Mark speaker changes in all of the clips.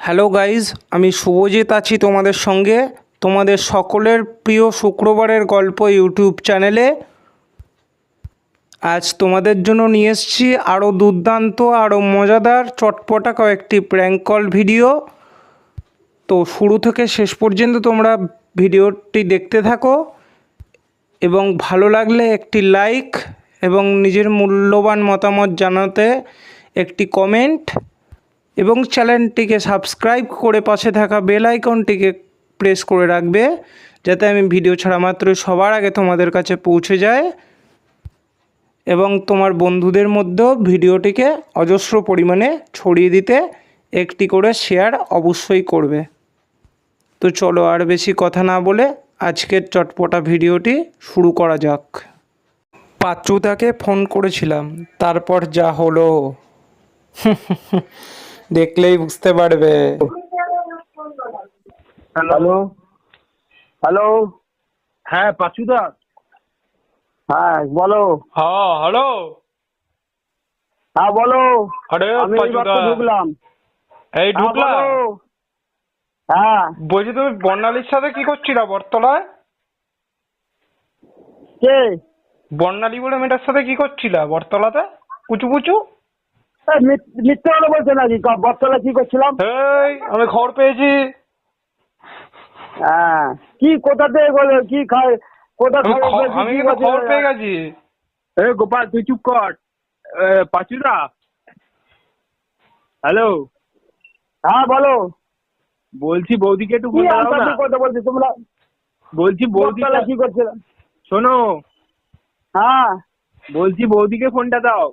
Speaker 1: Hello guys, আমি শুভজিৎ আছি তোমাদের সঙ্গে তোমাদের সকলের প্রিয় শুক্রবারের গল্প ইউটিউব চ্যানেলে। আজ তোমাদের জন্য নিয়ে এসেছি আরও দুর্দান্ত আরও মজাদার চটপটা কয়েকটি প্র্যাঙ্ক কল ভিডিও। তো শুরু থেকে শেষ পর্যন্ত তোমরা ভিডিওটি দেখতে থাকো এবং ভালো লাগলে একটি লাইক এবং নিজের মূল্যবান মতামত জানাতে একটি কমেন্ট এবং চ্যানেলটিকে সাবস্ক্রাইব করে পাশে থাকা বেল আইকনটিকে প্রেস করে রাখবে, যাতে আমি ভিডিও ছাড়া মাত্রই সবার আগে তোমাদের কাছে পৌঁছে যায়। এবং তোমার বন্ধুদের মধ্যেও ভিডিওটিকে অজস্র পরিমাণে ছড়িয়ে দিতে একটি করে শেয়ার অবশ্যই করবে। তো চলো আর বেশি কথা না বলে আজকের চটপটা ভিডিওটি শুরু করা যাক। পাঁচুদাকে ফোন করেছিলাম, তারপর যা হলো দেখলেই বুঝতে পারবে।
Speaker 2: Hello hello. হ্যাঁ পাচুদা, হ্যাঁ বলো।
Speaker 1: হ্যাঁ হ্যালো।
Speaker 2: হ্যাঁ বলো।
Speaker 1: আরে
Speaker 2: আমি এইমাত্র
Speaker 1: পাচুদা,
Speaker 2: ঢুকলাম।
Speaker 1: এই ঢুকলা?
Speaker 2: হ্যাঁ
Speaker 1: বলছি তুমি বর্ণালীর সাথে কি করছিলা বটতলায়?
Speaker 2: কে?
Speaker 1: বর্ণালী বলে মেয়েটার সাথে কি করছিলা বটতলাতে কুচু কুচু?
Speaker 2: মিথ্যে কথা বলছে নাকি? বটতলা কি করছিলাম?
Speaker 1: এই আমি খবর পেয়েছি।
Speaker 2: হ্যাঁ কি কোথাতে বলে কি খায়? কোথা
Speaker 1: আমি কিন্তু খবর পেয়ে গেছি।
Speaker 2: এ গোপাল তুই চুপ কর। পাচুদা হ্যালো। হ্যাঁ বলো। বলছি বৌদিকে একটু ফোন দাও না। কথা বলছি তোমরা? বলছি বৌদিটা কি করছিলাম? শোনো। হ্যাঁ বলছি বৌদিকে ফোনটা দাও।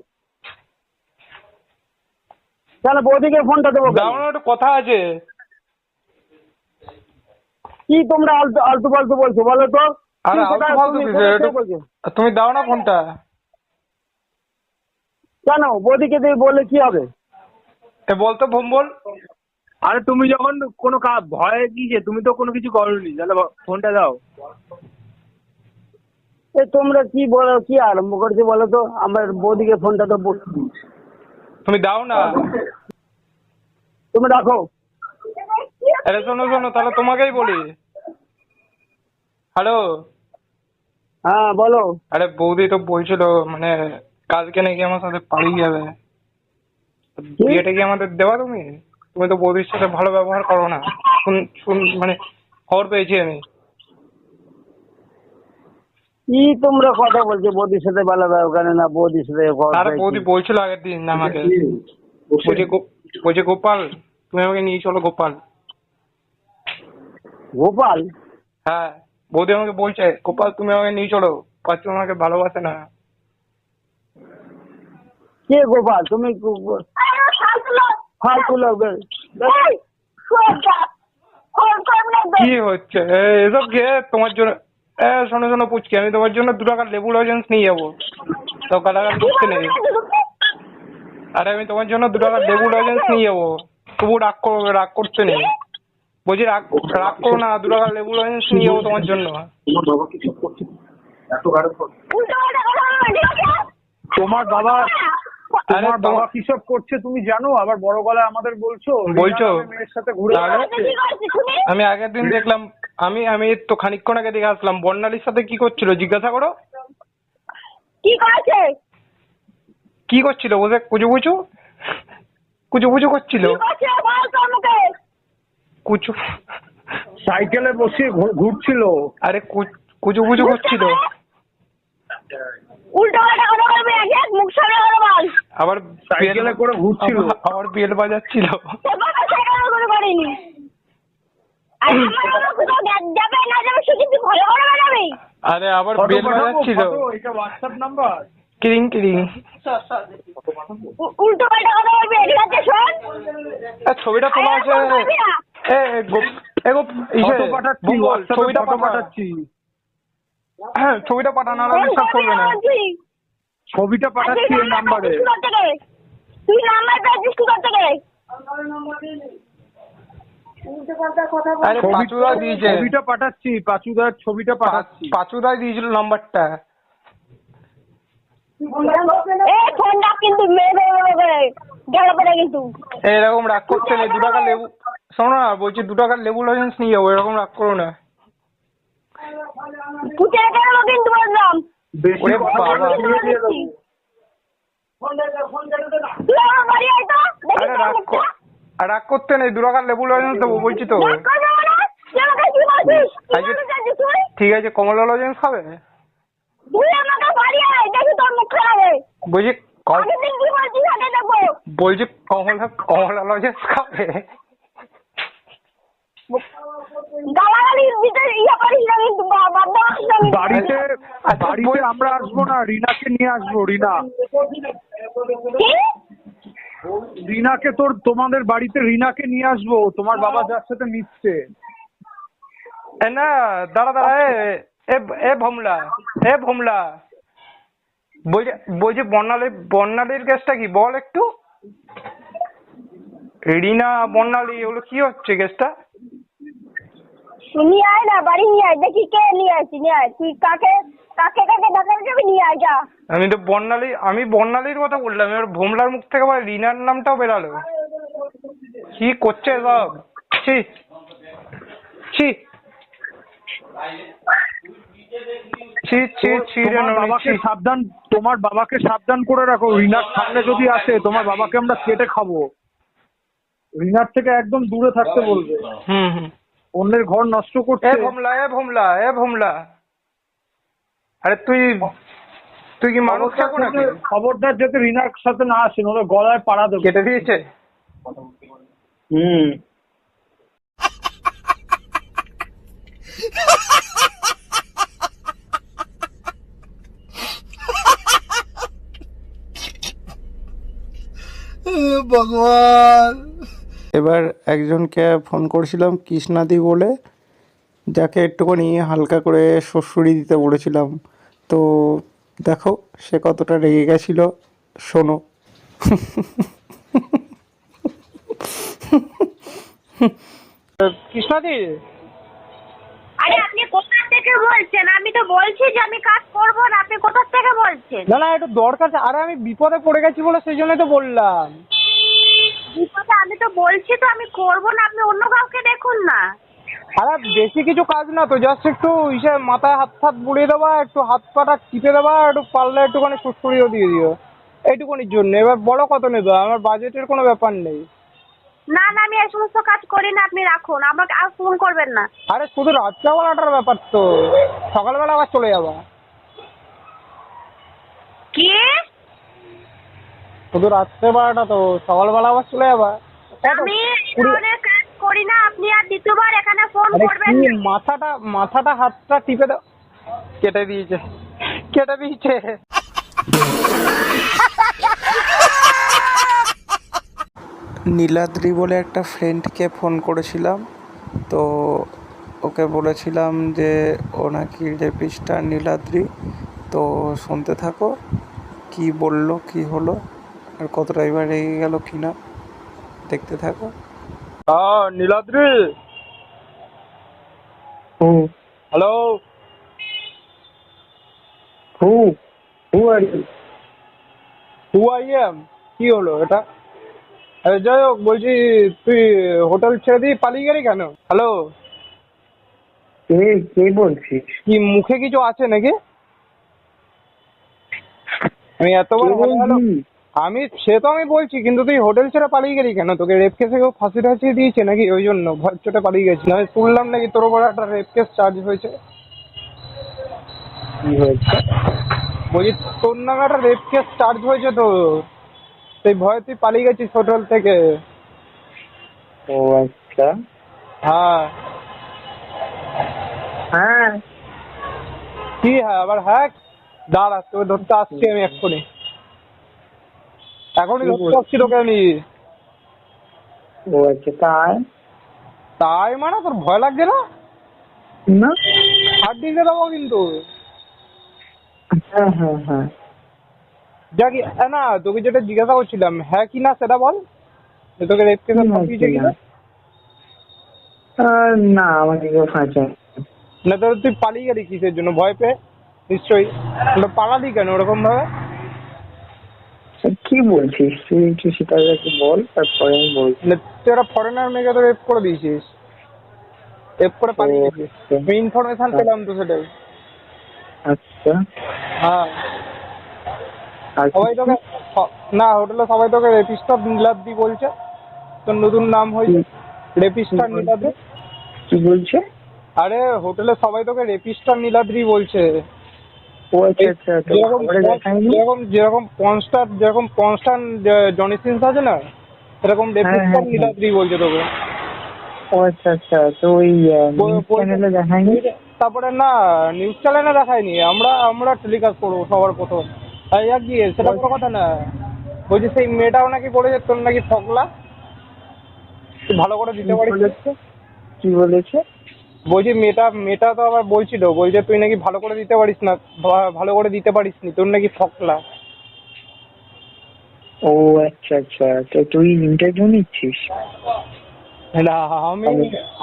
Speaker 2: তাহলে বৌদিকে ফোনটা দেবো।
Speaker 1: দাও না, একটু কথা আছে।
Speaker 2: কি তোমরা আলতু আলতু ফালতু বলছো বলো তো?
Speaker 1: আরে আলতু ফালতু তুমি দাও না ফোনটা।
Speaker 2: কেন বৌদিকে দিয়ে বললে কি হবে?
Speaker 1: বলতো ফোন বল।
Speaker 2: আরে তুমি যখন কোনো ভয়ে গিয়েছে, তুমি তো কোনো কিছু করোনি, তাহলে ফোনটা দাও। তোমরা কি বলো, কি আরম্ভ করছো বলো তো? আমার বৌদিকে ফোনটা তো
Speaker 1: তুমি দাও না।
Speaker 2: তুমি রাখো।
Speaker 1: আরে শোনো শোনো, তাহলে তোমাকেই বলি। হ্যালো।
Speaker 2: হ্যাঁ বলো।
Speaker 1: আরে বৌদি তো বলছিল মানে কালকে নাকি আমার সাথে পালিয়ে যাবে। বিয়েটা কি আমাদের দেওয়া? তুমি তুমি তো বৌদির সাথে ভালো ব্যবহার করো না। মানে খবর পেয়েছি আমি।
Speaker 2: কি তোমরা কথা বলছো বৌদির সাথে ভালো ব্যবহার না? বৌদির সাথে
Speaker 1: আরে বৌদি বলছিল আগের দিন আমাকে, বলছে গোপাল তুমি আমাকে নিয়ে চলো। গোপাল?
Speaker 2: গোপাল?
Speaker 1: হ্যাঁ, বৌদি আমাকে বলছে গোপাল তুমি আমাকে নিয়ে চলো, পাঁচু আমাকে ভালোবাসে না।
Speaker 2: কে গোপাল? তুমি ফালতু লোক।
Speaker 1: কি হচ্ছে এসব? কে তোমার জন্য? শোনো শোনো পুচকি, আমি তোমার জন্য 2 টাকার লেবু লজেন্স নিয়ে যাবো, তো কাটাকাটি করতে নেই। আরে আমি তোমার জন্য 2 টাকার লেবু লজেন্স নিয়ে যাবো, তবু রাগ করতে নেই। বলছি রাগ করো না, 2 টাকার লেবু লজেন্স নিয়ে যাবো তোমার জন্য।
Speaker 2: তোমার বাবা কিসব করছে তুমি জানো? আবার বড় গলায় আমাদের বলছো মেয়ের সাথে ঘুরে বেড়াচ্ছে।
Speaker 1: আমি আগের দিন দেখলাম, আমি তো খানিকক্ষণ আগে দেখে আসলাম বর্ণালীর সাথে কি করছিল, জিজ্ঞাসা করো। কি করছিল বসে কুচু কুচু করছিল। কুচু
Speaker 2: সাইকেলে বসে ঘুরছিল।
Speaker 1: আরে কুচু করছিল। আবার
Speaker 2: সাইকেলে করে ঘুরছিল,
Speaker 1: আবার বেল বাজাচ্ছিল। আরে আবার বেল বাজাচ্ছিল।
Speaker 2: এটা হোয়াটসঅ্যাপ নাম্বার।
Speaker 1: কিরিং কিরিং। ছবিটা তোলা আছে। ছবিটা পাঠাচ্ছি। হ্যাঁ ছবিটা পাঠানো, আর বিশ্বাস করবে না।
Speaker 2: ছবিটা পাঠাচ্ছি এই নাম্বারে।
Speaker 3: তুই নাম্বার পেয়েছিস কি করতে গেলে?
Speaker 1: আরে পাচুদা দিয়েছে।
Speaker 2: ছবিটা পাঠাচ্ছি, পাচুদার ছবিটা পাঠাচ্ছি।
Speaker 1: পাচুদাই দিয়েছিল নাম্বারটা।
Speaker 3: ফোনটা কিন্তু মেরে গেল পরে কিন্তু।
Speaker 1: এরকম রাগ করছে না, 2 টাকা লেবু শোনো না, বলছি 2 টাকার লেবু লজেন্স নিয়ে যাবো, এরকম রাগ করো না।
Speaker 3: পুচে রেখে দেবো কিন্তু বললাম।
Speaker 1: ওরে বাবা,
Speaker 3: তুই আমার বাড়ি আয় তো, দেখি
Speaker 1: আরে
Speaker 3: তোর মুখটা।
Speaker 1: রাগ করতে নেই, 2 টাকার লেবু লজেন্স দেবো বলছি তো।
Speaker 3: রাগ করবে মানে? তুই আমাকে কি বলছিস? কি
Speaker 1: আজকে
Speaker 3: বলতে চাইছিস তুই?
Speaker 1: ঠিক আছে, কমলা লজেন্স খাবে?
Speaker 3: তুই আমাকে বাড়ি আয়, দেখি তোর মুখ খারাপে।
Speaker 1: বলছি
Speaker 3: আগের দিন কি বলছিস আগে দেখবো।
Speaker 1: বলছি কমলা লজেন্স খাবে?
Speaker 3: গালাগালির ভিতরে ইয়ে করিস না কিন্তু, বাবা করিস না কিন্তু।
Speaker 2: বাড়িতে
Speaker 1: আচ্ছা,
Speaker 2: বাড়িতে আমরা আসবো না, রিনাকে নিয়ে আসবো।
Speaker 3: কি?
Speaker 2: রিনাকে তোমাদের বাড়িতে রিনাকে নিয়ে আসবো, তোমার বাবা যার সাথে মিশছে।
Speaker 1: না দাঁড়া এ ভোমলা বলছি বর্ণালীর কেসটা কি বল একটু। রিনা বর্ণালী ওগুলো কি হচ্ছে কেসটা?
Speaker 3: নিয়ে আয় না, বাড়ি নিয়ে আয়, দেখি কে নিয়ে আসি, নিয়ে আয়। তুই কাকে দেখার যাবি, নিয়ে আয় যা।
Speaker 1: আমি বর্ণালীর কথা বললাম, এবার ভোমলার মুখ থেকে আবার রিনার নামটাও বেরালো। কি করছে সব? ছি ছি ছি ছি ছি রে
Speaker 2: তোমার
Speaker 1: ননি,
Speaker 2: বাবাকে
Speaker 1: ছি।
Speaker 2: সাবধান, তোমার বাবাকে সাবধান করে রাখো। রিনার সামনে যদি আসে, তোমার বাবাকে আমরা কেটে খাবো। রিনার থেকে একদম দূরে থাকতে বলবে।
Speaker 1: হুম।
Speaker 2: অন্যের ঘর নষ্ট
Speaker 1: এ
Speaker 2: করছে।
Speaker 1: ভোমলা আরে তুই কি মানুষ খাবো নাকি?
Speaker 2: খবরদার যাতে রিনার সাথে না আসেন, ওদের গলায় পাড়া দেবো।
Speaker 1: কেটে দিয়েছে?
Speaker 2: হুম।
Speaker 4: ভগবান।
Speaker 1: এবার একজনকে ফোন করেছিলাম কৃষ্ণাদি বলে, যাকে একটুখানি হালকা করে শ্বশুরি দিতে বলেছিলাম। তো দেখো সে কতটা রেগে গেছিল, শোনো। কৃষ্ণাদি,
Speaker 3: আরে আপনি কোথা থেকে বলছেন? আমি তো বলছি যে আমি কাজ করবো না, আপনি কোথা থেকে বলছেন?
Speaker 1: না একটু দরকার আছে। আরে আমি বিপদে পড়ে গেছি বলে সেই জন্যই তো বললাম।
Speaker 3: বিপদে আমি তো বলছি তো আমি করবো না, আপনি অন্য কাউকে দেখুন না।
Speaker 1: আরে বেশি কিছু কাজ না তো, জাস্ট একটু মাথায় হাত বুলিয়ে দেওয়া, একটু হাত পাটা টিপে দেওয়া, একটু পারলে একটুখানি সুড়সুড়িও দিয়ে দিও, এইটুকুনির জন্য। এবার বড় কত নেবে, আমার বাজেটের কোনো ব্যাপার নেই।
Speaker 3: না আমি এই সমস্ত কাজ করি না, আপনি রাখুন, আমাকে আর ফোন করবেন না।
Speaker 1: আরে শুধু রাত্রেবেলাটার ব্যাপার তো, সকালবেলা আবার চলে যাবা।
Speaker 3: কি?
Speaker 1: শুধু রাত্রেবেলাটা তো, সকালবেলা আবার চলে যাবা।
Speaker 3: আমি এই ধরনের কাজ করি না, আপনি আর দ্বিতীয়বার এখানে ফোন
Speaker 1: আরে
Speaker 3: করবেন
Speaker 1: কি
Speaker 3: না।
Speaker 1: মাথাটা হাতটা টিপে দাও। কেটে দিয়েছে। নীলাদ্রি বলে একটা ফ্রেন্ডকে ফোন করেছিলাম, তো ওকে বলেছিলাম যে ও নাকি রেপিস্টার নীলাদ্রি। তো শুনতে থাকো কি বললো, কি হলো, আর কতটা এবার রেগে গেল কিনা, দেখতে থাকো। Niladri, hello.
Speaker 2: Who are you?
Speaker 1: Who I am? কি হলো এটা? আরে যাই হোক, বলছি তুই হোটেল ছেড়ে দিয়ে পালিয়ে গেলি কেন? হ্যালো,
Speaker 2: কে বলছিস?
Speaker 1: কি মুখে কিছু আছে নাকি? আমি এতবার হ্যালো, আমি বলছি, কিন্তু তুই হোটেল ছেড়ে পালিয়ে গেলি কেন? তোকে রেপ কেসে কেউ ফাঁসি টাসি দিয়েছে নাকি? ওই জন্য ভয় চোটে পালিয়ে গেছি। আমি শুনলাম নাকি তোর উপর একটা রেপ কেস চার্জ হয়েছে।
Speaker 2: কি হয়েছে?
Speaker 1: বলছি তোর নামে একটা রেপ কেস চার্জ হয়েছে তো, সেই ভয়ে তুই পালিয়ে গেছিস হোটেল থেকে।
Speaker 2: ও আচ্ছা।
Speaker 1: হ্যাঁ কি হ্যাঁ আবার? হ্যাঁ দাঁড়া, তোকে ধরতে আসছি আমি এক্ষুনি ধরতে আসছি তোকে আমি।
Speaker 2: ও আচ্ছা,
Speaker 1: তাই মানে তোর ভয় লাগছে না?
Speaker 2: না,
Speaker 1: হাত দিয়ে দেবো কিন্তু।
Speaker 2: হ্যাঁ।
Speaker 1: যাকি না, তোকে যেটা জিজ্ঞাসা করছিলাম হ্যাঁ কি না সেটা বল, যে তোকে রেপ কেসে ফাঁসিয়েছে কিনা।
Speaker 2: না, আমাকে কেউ ফাঁসে
Speaker 1: না তো তুই পালিয়ে গেলি কিসের জন্য? ভয় পেয়ে নিশ্চয়ই। পালালি কেন ওরকম ভাবে?
Speaker 2: কি বলছিস তুই? একটু সেটা বল, তারপরে আমি বলছি।
Speaker 1: তুই একটা ফরেনার মেয়েকে তো রেপ করে দিয়েছিস, রেপ করে পালিয়ে গেছিস। আমি ইনফরমেশন পেলাম তো সেটাই।
Speaker 2: আচ্ছা
Speaker 1: হ্যাঁ
Speaker 2: আর
Speaker 1: সবাই তোকে না হোটেলে সবাই তোকে রেপিস্টার নীলাদ্রি বলছে, তোর নতুন নাম হয়েছে রেপিস্টার নীলাদ্রি।
Speaker 2: কি বলছে?
Speaker 1: আরে হোটেলে সবাই তোকে রেপিস্টার নীলাদ্রি বলছে।
Speaker 2: ও আচ্ছা আচ্ছা, তো খবরে দেখায়নি?
Speaker 1: যেরকম কনস্টান্ট জনি সিনস আছে না, সেরকম রেপিস্টার নীলাদ্রি বলছে তোকে।
Speaker 2: ও আচ্ছা আচ্ছা, তো ওই নিউজ চ্যানেলে দেখায়নি?
Speaker 1: তারপরে না নিউজ চ্যানেলে দেখায়নি, আমরা টেলিকাস্ট করবো সবার প্রথম। আর ইয়া কি সেটা কোনো কথা না, বলছি সেই মেয়েটাও নাকি বলেছে তোর নাকি ফকলা, তুই ভালো করে দিতে পারিস।
Speaker 2: কি বলেছে?
Speaker 1: বলছি মেয়েটা তো আবার বলছিল, বলছে তুই নাকি ভালো করে দিতে পারিস না, ভালো করে দিতে পারিস নি, তোর নাকি ফকলা।
Speaker 2: ও আচ্ছা আচ্ছা, তো তুই ইন্টারভিউ নিচ্ছিস?
Speaker 1: না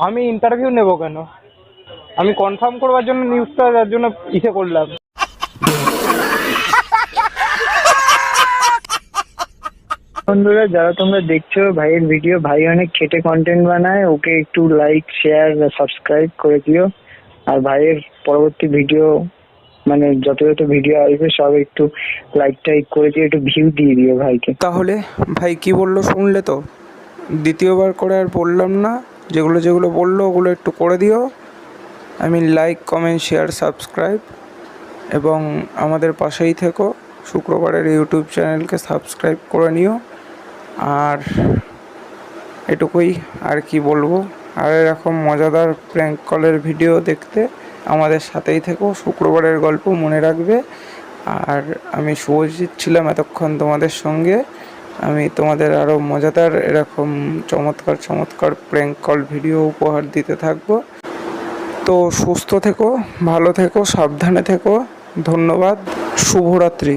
Speaker 1: আমি ইন্টারভিউ নেবো কেন, আমি কনফার্ম করবার জন্য নিউজটা যার জন্য ইসে করলাম।
Speaker 2: বন্ধুরা যারা তোমরা দেখছো ভাইয়ের ভিডিও, ভাই অনেক খেটে কন্টেন্ট বানায়, ওকে একটু লাইক শেয়ার সাবস্ক্রাইব করে দিও। আর ভাইয়ের পরবর্তী ভিডিও মানে যত ভিডিও আসবে সব একটু লাইক টাইক করে দিও, একটু ভিউ দিয়ে দিও ভাইকে।
Speaker 1: তাহলে ভাই কি বললো শুনলে তো, দ্বিতীয়বার করে আর বললাম না, যেগুলো বললো ওগুলো একটু করে দিও। আমি লাইক কমেন্ট শেয়ার সাবস্ক্রাইব এবং আমাদের পাশেই থেকো। শুক্রবারের ইউটিউব চ্যানেলকে সাবস্ক্রাইব করে নিও। আর এটুকুই, আর কি বলবো। আর এরকম মজাদার প্র্যাঙ্ক কলের ভিডিও দেখতে আমাদের সাথেই থেকো। শুক্রবারের গল্প মনে রাখবে। আর আমি শুভজিৎ ছিলাম এতক্ষণ তোমাদের সঙ্গে। আমি তোমাদের আরও মজাদার এরকম চমৎকার প্র্যাঙ্ক কল ভিডিও উপহার দিতে থাকবো। তো সুস্থ থেকো, ভালো থেকো, সাবধানে থেকো। ধন্যবাদ, শুভরাত্রি।